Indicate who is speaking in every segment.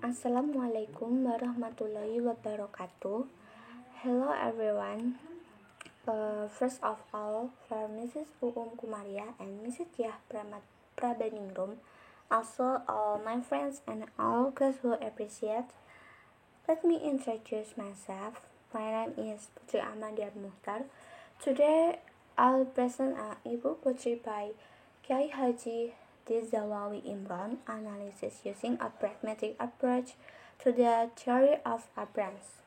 Speaker 1: Assalamualaikum warahmatullahi wabarakatuh. Hello everyone. First of all, for Mrs. Uum Kumaria and Mrs. Yah Prabaningrum, also all my friends and all those who appreciate, let me introduce myself. My name is Putri Ahmadiyar Muhtar. Today, I'll present a Ibu Putri by Kiai Haji Dizawawi Imron, analysis using a pragmatic approach to the theory of Abrams.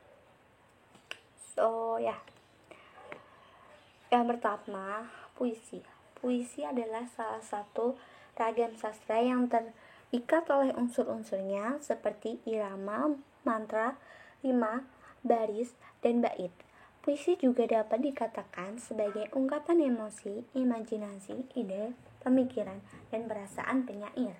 Speaker 1: Yang pertama, puisi. Puisi adalah salah satu ragam sastra yang terikat oleh unsur-unsurnya seperti irama, mantra, rima, baris, dan bait. Puisi juga dapat dikatakan sebagai ungkapan emosi, imajinasi, ide, pemikiran, dan perasaan penyair.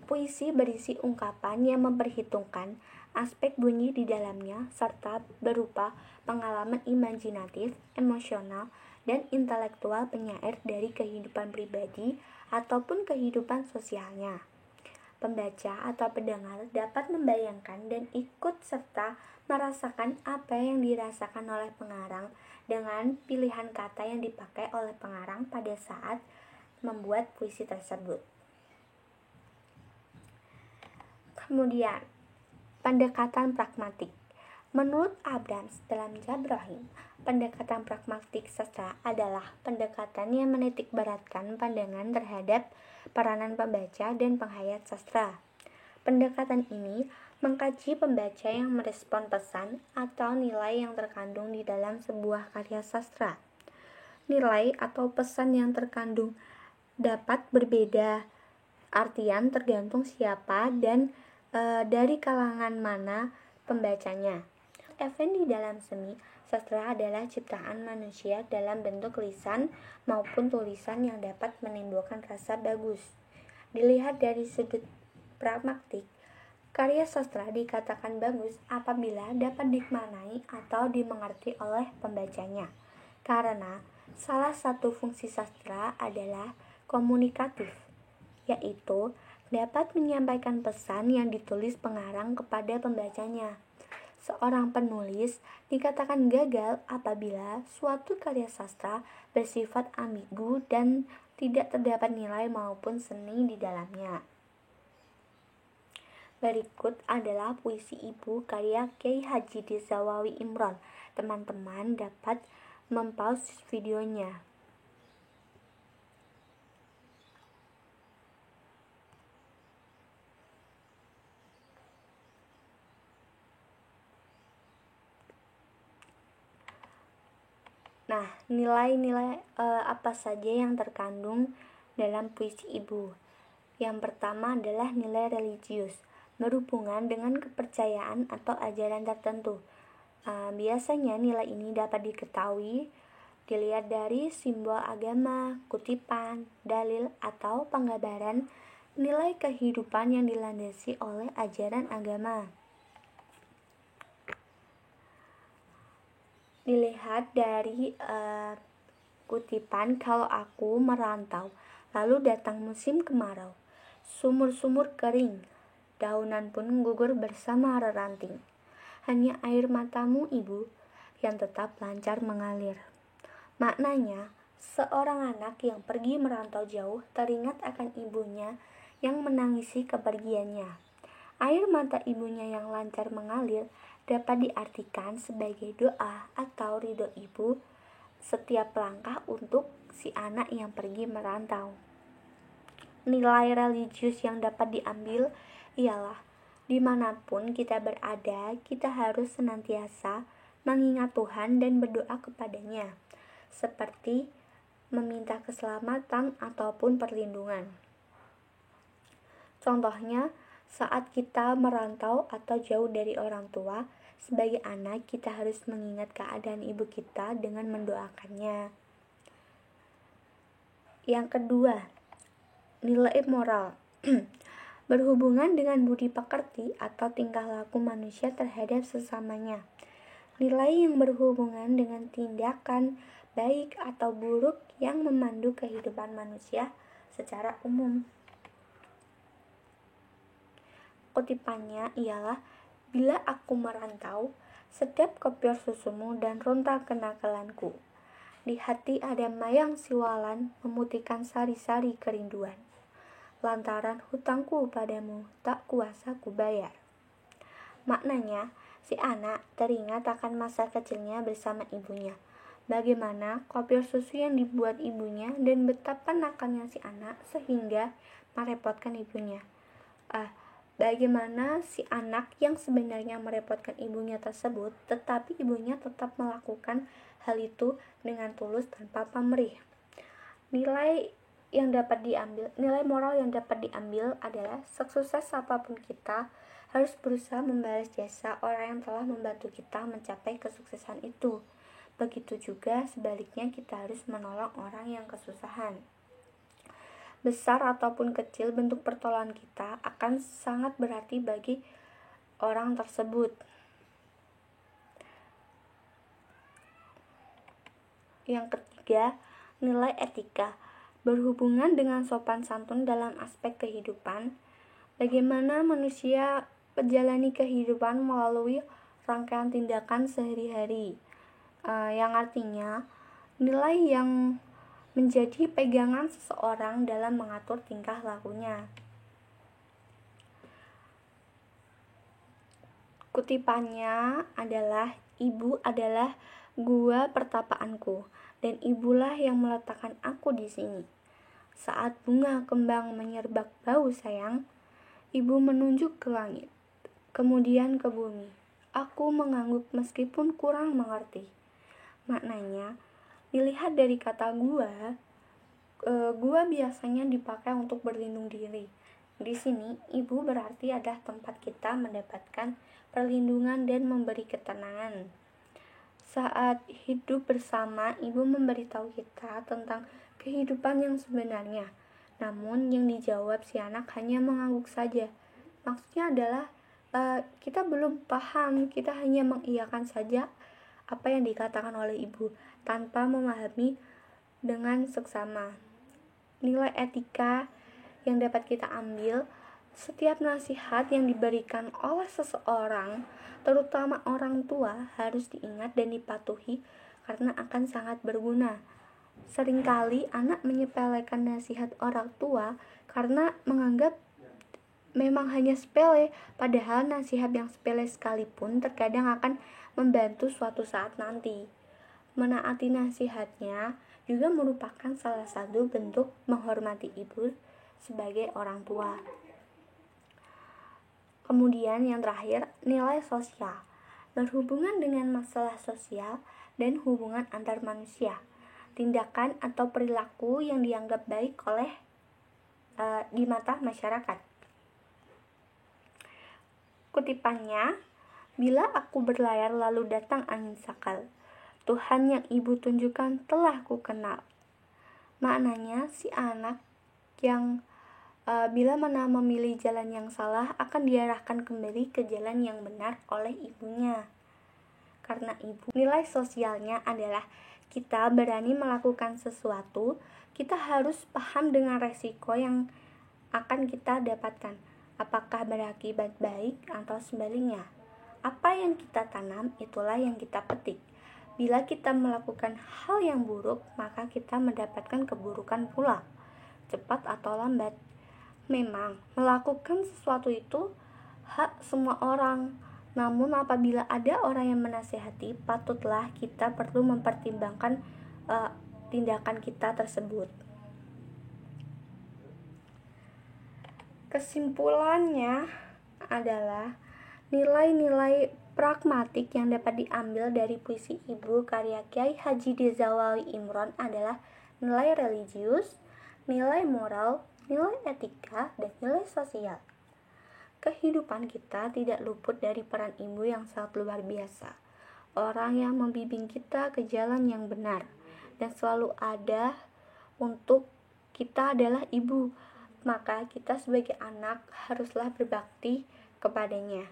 Speaker 1: Puisi berisi ungkapan yang memperhitungkan aspek bunyi di dalamnya serta berupa pengalaman imajinatif, emosional, dan intelektual penyair dari kehidupan pribadi ataupun kehidupan sosialnya. Pembaca atau pendengar dapat membayangkan dan ikut serta merasakan apa yang dirasakan oleh pengarang dengan pilihan kata yang dipakai oleh pengarang pada saat membuat puisi tersebut. Kemudian, pendekatan pragmatik. Menurut Abrams dalam Jabrahim, pendekatan pragmatik sastra adalah pendekatan yang menitikberatkan pandangan terhadap peranan pembaca dan penghayat sastra. Pendekatan ini mengkaji pembaca yang merespon pesan atau nilai yang terkandung di dalam sebuah karya sastra. Nilai atau pesan yang terkandung dapat berbeda artian tergantung siapa dan dari kalangan mana pembacanya. Effendi dalam seni sastra adalah ciptaan manusia dalam bentuk lisan maupun tulisan yang dapat menimbulkan rasa bagus. Dilihat dari sudut pragmatik, karya sastra dikatakan bagus apabila dapat dimaknai atau dimengerti oleh pembacanya. Karena salah satu fungsi sastra adalah komunikatif, yaitu dapat menyampaikan pesan yang ditulis pengarang kepada pembacanya. Seorang penulis dikatakan gagal apabila suatu karya sastra bersifat ambigu dan tidak terdapat nilai maupun seni di dalamnya. Berikut adalah puisi Ibu karya Kiai Haji Dizawawi Imron. Teman-teman dapat mempause videonya. Nah, nilai-nilai apa saja yang terkandung dalam puisi Ibu? Yang pertama adalah nilai religius, berhubungan dengan kepercayaan atau ajaran tertentu. Biasanya nilai ini dapat diketahui dilihat dari simbol agama, kutipan, dalil, atau penggambaran nilai kehidupan yang dilandasi oleh ajaran agama. Dilihat dari kutipan, kalau aku merantau, lalu datang musim kemarau, sumur-sumur kering, daunan pun gugur bersama reranting. Hanya air matamu, Ibu, yang tetap lancar mengalir. Maknanya, seorang anak yang pergi merantau jauh teringat akan ibunya yang menangisi kepergiannya. Air mata ibunya yang lancar mengalir dapat diartikan sebagai doa atau ridho ibu setiap langkah untuk si anak yang pergi merantau. Nilai religius yang dapat diambil ialah dimanapun kita berada, kita harus senantiasa mengingat Tuhan dan berdoa kepadanya, seperti meminta keselamatan ataupun perlindungan. Contohnya, saat kita merantau atau jauh dari orang tua, sebagai anak kita harus mengingat keadaan ibu kita dengan mendoakannya. Yang kedua, nilai moral. Berhubungan dengan budi pekerti atau tingkah laku manusia terhadap sesamanya. Nilai yang berhubungan dengan tindakan baik atau buruk yang memandu kehidupan manusia secara umum. Kutipannya ialah, bila aku merantau, sedap kopior susumu dan ronta kenakalanku. Di hati ada mayang siwalan memutihkan sari-sari kerinduan. Lantaran hutangku padamu tak kuasa kubayar. Maknanya, si anak teringat akan masa kecilnya bersama ibunya. Bagaimana kopior susu yang dibuat ibunya dan betapa nakalnya si anak sehingga merepotkan ibunya. Bagaimana si anak yang sebenarnya merepotkan ibunya tersebut, tetapi ibunya tetap melakukan hal itu dengan tulus tanpa pamrih. Nilai moral yang dapat diambil adalah sesukses apapun kita harus berusaha membalas jasa orang yang telah membantu kita mencapai kesuksesan itu. Begitu juga sebaliknya kita harus menolong orang yang kesusahan. Besar ataupun kecil bentuk pertolongan kita akan sangat berarti bagi orang tersebut. Yang ketiga, nilai etika berhubungan dengan sopan santun dalam aspek kehidupan. Bagaimana manusia menjalani kehidupan melalui rangkaian tindakan sehari-hari, yang artinya nilai yang menjadi pegangan seseorang dalam mengatur tingkah lakunya. Kutipannya adalah, ibu adalah gua pertapaanku, dan ibulah yang meletakkan aku di sini. Saat bunga kembang menyerbak bau sayang, ibu menunjuk ke langit, kemudian ke bumi. Aku mengangguk meskipun kurang mengerti. Maknanya, dilihat dari kata gua biasanya dipakai untuk berlindung diri. Di sini, ibu berarti adalah tempat kita mendapatkan perlindungan dan memberi ketenangan. Saat hidup bersama, ibu memberitahu kita tentang kehidupan yang sebenarnya. Namun yang dijawab si anak hanya mengangguk saja. Maksudnya adalah kita belum paham, kita hanya mengiyakan saja apa yang dikatakan oleh ibu tanpa memahami dengan seksama. Nilai etika yang dapat kita ambil, setiap nasihat yang diberikan oleh seseorang, terutama orang tua, harus diingat dan dipatuhi karena akan sangat berguna. Seringkali anak menyepelekan nasihat orang tua karena menganggap memang hanya sepele, padahal nasihat yang sepele sekalipun terkadang akan membantu suatu saat nanti. Menaati nasihatnya juga merupakan salah satu bentuk menghormati ibu sebagai orang tua. Kemudian yang terakhir, nilai sosial berhubungan dengan masalah sosial dan hubungan antar manusia. Tindakan atau perilaku yang dianggap baik oleh di mata masyarakat. Kutipannya, bila aku berlayar lalu datang angin sakal, Tuhan yang ibu tunjukkan telah ku kenal. Maknanya, si anak yang bila mana memilih jalan yang salah akan diarahkan kembali ke jalan yang benar oleh ibunya. Karena ibu, nilai sosialnya adalah kita berani melakukan sesuatu, kita harus paham dengan resiko yang akan kita dapatkan. Apakah berakibat baik atau sebaliknya? Apa yang kita tanam, itulah yang kita petik. Bila kita melakukan hal yang buruk, maka kita mendapatkan keburukan pula, cepat atau lambat. Memang, melakukan sesuatu itu hak semua orang. Namun apabila ada orang yang menasihati, patutlah kita perlu mempertimbangkan tindakan kita tersebut. Kesimpulannya adalah nilai-nilai pragmatik yang dapat diambil dari puisi Ibu karya Kiai Haji Dezawali Imron adalah nilai religius, nilai moral, nilai etika, dan nilai sosial. Kehidupan kita tidak luput dari peran ibu yang sangat luar biasa. Orang yang membimbing kita ke jalan yang benar dan selalu ada untuk kita adalah ibu. Maka kita sebagai anak haruslah berbakti kepadanya.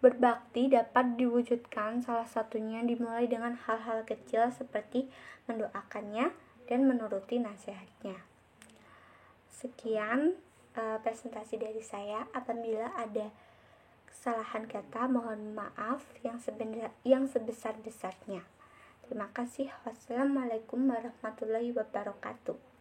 Speaker 1: Berbakti dapat diwujudkan salah satunya dimulai dengan hal-hal kecil seperti mendoakannya dan menuruti nasihatnya. Sekian presentasi dari saya. Apabila ada kesalahan kata, mohon maaf yang sebesar-besarnya. Terima kasih. Wassalamualaikum warahmatullahi wabarakatuh.